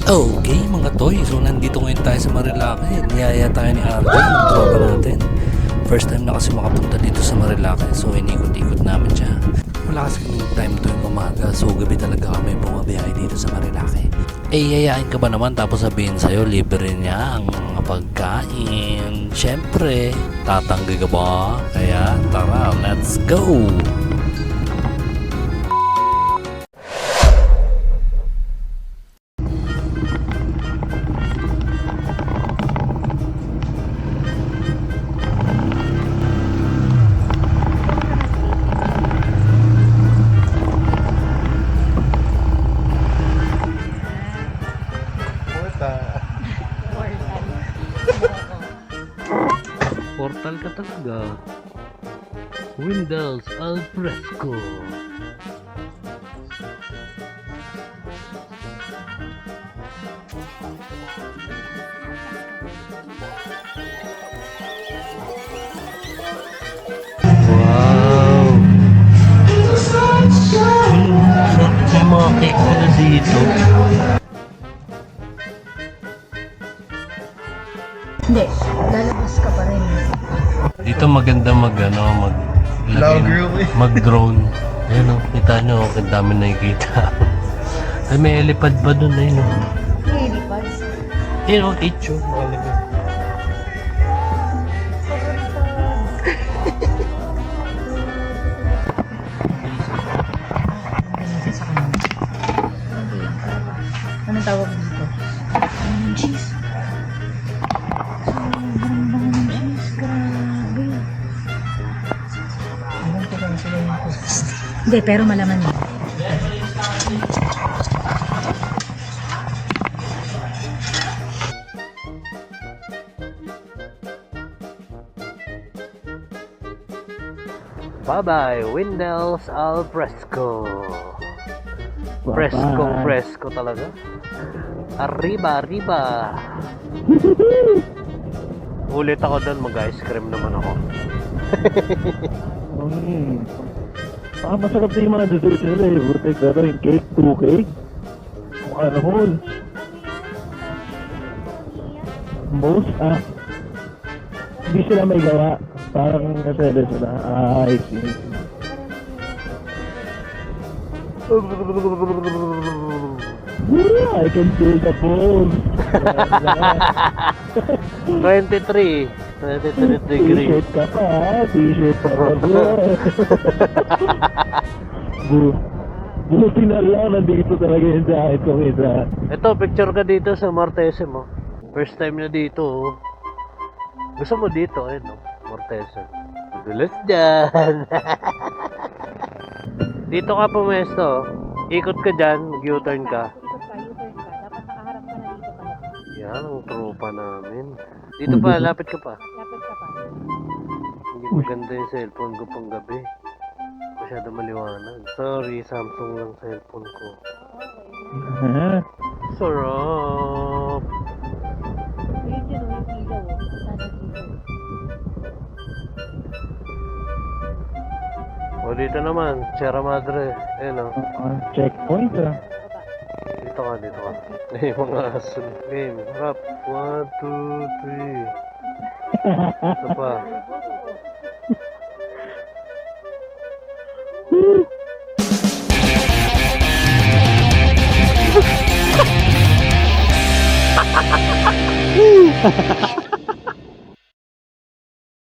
Okay mga toy, so nandito ngayon tayo sa Marilake. Niyaya tayo ni RJ, yung tropa natin. First time na kasi makapunta dito sa Marilake, so inikot-ikot namin siya. Wala kasi kaming time tuwing umaga, so gabi talaga kami bumabiyahe dito sa Marilake. Yayain ka ba naman tapos sabihin sa'yo libre niya ang mga pagkain? Siyempre, tatanggi ka ba? Kaya tara, let's go! Portal ka talaga. Windows al fresco. Wow! May mga cake na dito. Hindi, lalabas ka pa rin. Dito maganda mag-drone. Ayun o, kita nyo, ang dami nakikita. Ay, may elipad ba dun? Ayun o. May lipas. Ayun o, teach o. Makalagay. Ano tawag dito? Ang cheese. Hindi, pero malaman mo. Bye-bye, Windows al fresco. Fresco talaga. Arriba. Ulit ako doon, mag-ice cream naman ako. Masarap na yung mga dessert nila eh. Butik na yung cake, 2 cake. Mukha na hole. Most, hindi sila may gawa. Parang nasele sila. I see. I can feel the pulse. 23 degrees. T-shirt ka pa ha? T-shirt pa pa buti na lang nandito talaga yung dahil kong isa. Ito, picture ka dito sa Mortesem mo. First time na dito. Oh. Gusto mo dito, ayun no? Mortesem. Dulas dyan. Dito ka pumesto. Ikot ka dyan, mag-U-turn ka. U-turn ka. Dapat nakaharap ka na dito pala. Yan ang tropa namin. Dito pa, lapit ka pa. Lapit ka pa. Hindi maganda yung cellphone ko pang gabi. Masyado maliwanag. Sorry, Samsung lang cellphone ko. Sarap! Ayun yun, yung ilaw. Sana ilaw. O dito naman, Sierra Madre. Ayun o. Checkpoint ah. Dito ka. Ay, mga aso. Game, rap. 1, 2, 3. Ito pa.